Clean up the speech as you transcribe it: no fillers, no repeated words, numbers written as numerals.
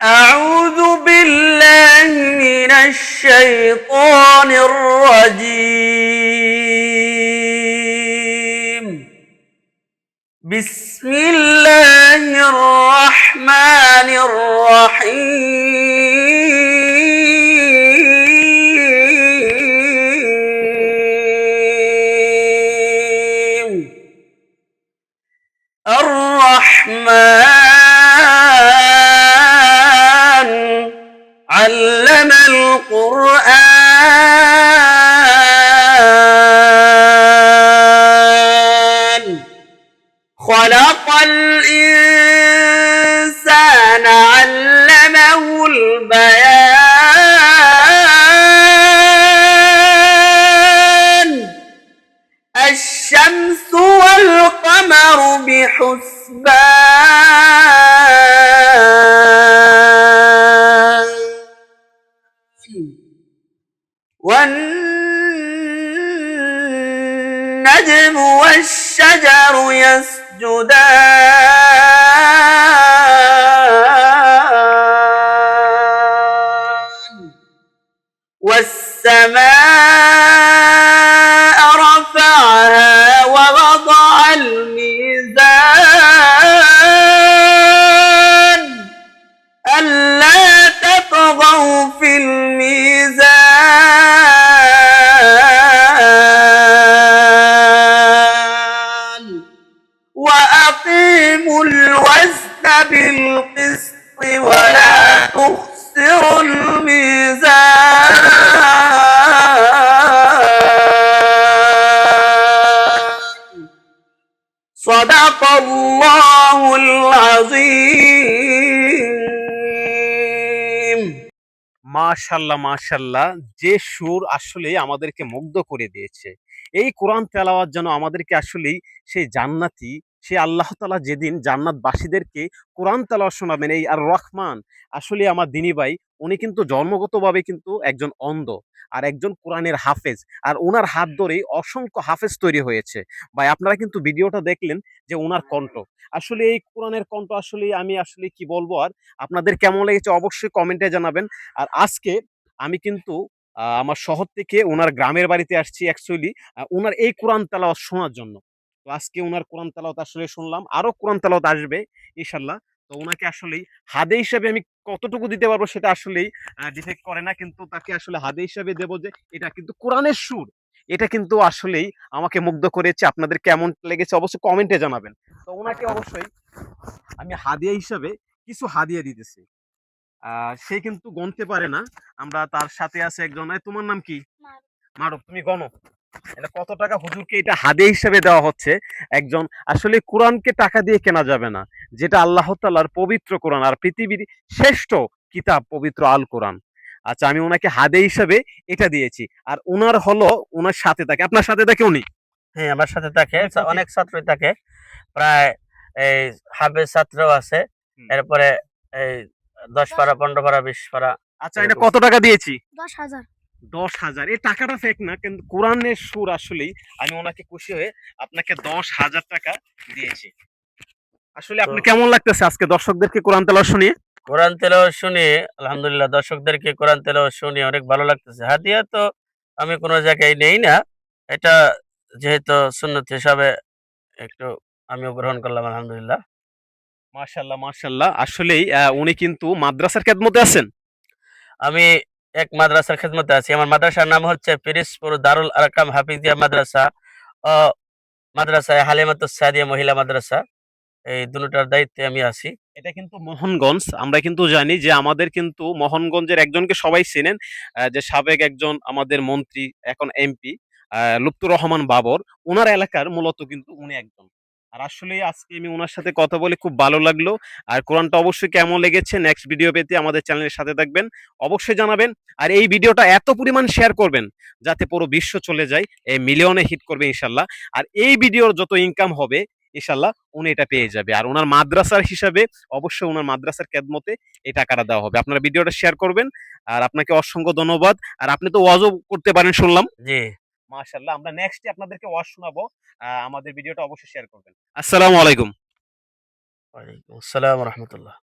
أعوذ بالله من الشيطان الرجيم. بسم الله الرحمن الرحيم. الرحمن علم القرآن خلق الإنسان علمه البيان الشمس والقمر بحسبان والنجم والشجر يسجدان والسماء رفعها ووضع الميزان ألا تطغوا في الميزان وأقيموا الوزن بالقسط ولا تخسروا الميزان صدق الله العظيم. মাশাল্লাহ মাশাল্লাহ, যে সুর আসলে আমাদেরকে মুগ্ধ করে দিয়েছে। এই কোরআন তেলাওয়াত যেন আমাদেরকে আসলেই সেই জান্নাতি, সেই আল্লাহ তাআলা যেদিন জান্নাতবাসীদেরকে কোরআন তেলাওয়াত শোনাবেন, এই আর রহমান আসলে আমার দিনী ভাই, উনি কিন্তু জন্মগতভাবে কিন্তু একজন অন্ধ আর একজন কোরআনের হাফেজ, আর ওনার হাত ধরেই অসংখ্য হাফেজ তৈরি হয়েছে। ভাই আপনারা কিন্তু ভিডিওটা দেখলেন যে ওনার কণ্ঠ, আসলে এই কোরআনের কণ্ঠ আসলে আমি আসলে কি বলবো, আর আপনাদের কেমন লেগেছে অবশ্যই কমেন্টে জানাবেন। আর আজকে আমি কিন্তু আমার শহর থেকে ওনার গ্রামের বাড়িতে আসছি অ্যাকচুয়ালি ওনার এই কোরআন তেলাওয়াত শোনার জন্য। তো আজকে ওনার কোরআন তেলাওয়াত আসলে শুনলাম, আরো কোরআন তেলাওয়াত আসবে ইনশাল্লাহ। তো ওনাকে আসলেই হাদে হিসাবে আমি কতটুকু দিতে পারবো সেটা আসলেই ডিফেক্ট করে না, কিন্তু তাকে আসলে হাদে হিসাবে দেবো যে এটা কিন্তু কোরআনের সুর। এটা কিন্তু আসলেই আমাকে মুগ্ধ করেছে। আপনাদের কেমন লেগেছে অবশ্যই কমেন্টে জানাবেন। তো ওনাকে অবশ্যই আমি হাদিয়া হিসাবে কিছু হাদিয়া দিতেছি। সে কিন্তু গণতে পারে না। আমরা তার সাথে আছে একজন। তোমার নাম কি? মারুফ, তুমি গণো। এটা কত টাকা হুজুরকে এটা হাদিয়া হিসেবে দেওয়া হচ্ছে। একজন আসলে কোরআনকে টাকা দিয়ে কেনা যাবে না, যেটা আল্লাহ তাআলার পবিত্র কোরআন আর পৃথিবীর শ্রেষ্ঠ কিতাব পবিত্র আল কোরআন। আচ্ছা, আমি ওনাকে হাদিয়া হিসাবে এটা দিয়েছি। আর ওনার হলো ওনার সাথে থাকে, আপনার সাথে থাকে উনি? হ্যাঁ, আমার সাথে থাকে, অনেক ছাত্রই থাকে, প্রায় এই হাফেজ ছাত্রও আছে। এরপরে এই 10 পারা, 15 পারা, 20 পারা। আচ্ছা, এটা কত টাকা দিয়েছি? 10,000। 10,000। এই টাকাটা ফেক না, কিন্তু কোরআনের সুর আসলেই আমি ওনাকে খুশি হয়ে আপনাকে 10,000 টাকা দিয়েছি। আসলে আপনি কেমন লাগতেছে আজকে দর্শকদেরকে কোরআন তেলাওয়াত শুনিয়ে? কোরআন তেলাওয়াত শুনে আলহামদুলিল্লাহ, দর্শকদেরকে কোরআন তেলাওয়াত শুনিয়ে অনেক ভালো লাগতেছে। হাদিয়া তো আমি কোনো জায়গায় নেই না, এটা যেহেতু সুন্নত হিসাবে একটু আমিও গ্রহণ করলাম আলহামদুলিল্লাহ। মাশাআল্লাহ মাশাআল্লাহ, আসলেই উনি কিন্তু মাদ্রাসার খেদমতে আছেন। আমি এক মাদ্রাসার খেদমতে আছি। আমার মাদ্রাসার নাম হচ্ছে পিরিজপুর দারুল আরকাম হাফিজিয়া মাদ্রাসা ও মাদ্রাসায়ে হালিমাতুস সাদিয়া মহিলা মাদ্রাসা। এই দুটোটার দায়িত্বে আমি আছি। এটা কিন্তু মোহনগঞ্জ। আমরা কিন্তু জানি যে আমাদের কিন্তু মোহনগঞ্জের একজনকে সবাই চেনেন, যে সাবেক একজন আমাদের মন্ত্রী, এখন এমপি, লুৎফর রহমান বাবর। উনার এলাকার মূলত কিন্তু উনি একজন। আর আসলে আজকে আমি উনার সাথে কথা বলে খুব ভালো লাগলো। আর কোরআনটা অবশ্যই কেমন লেগেছে নেক্সট ভিডিও পেতে আমাদের চ্যানেলের সাথে থাকবেন, অবশ্যই জানাবেন। আর এই ভিডিওটা এত পরিমাণ শেয়ার করবেন যাতে পুরো বিশ্ব চলে যায়, এই মিলিয়নে হিট করবে ইনশাল্লাহ। আর এই ভিডিওর যত ইনকাম হবে ইনশাল্লাহ উনি এটা পেয়ে যাবে। আর ওনার মাদ্রাসার হিসাবে অবশ্যই ওনার মাদ্রাসার খেদমতে এই টাকাটা দেওয়া হবে। আপনারা ভিডিওটা শেয়ার করবেন। আর আপনাকে অসংখ্য ধন্যবাদ। আর আপনি তো ওয়াজও করতে পারেন শুনলাম। জি। মাশাআল্লাহ, আমরা নেক্সটে আপনাদেরকে ওয়াজ শোনাবো। আমাদের ভিডিওটা অবশ্যই শেয়ার করবেন। আসসালামু আলাইকুম। ওয়ালাইকুম আসসালাম ওয়া রাহমাতুল্লাহ।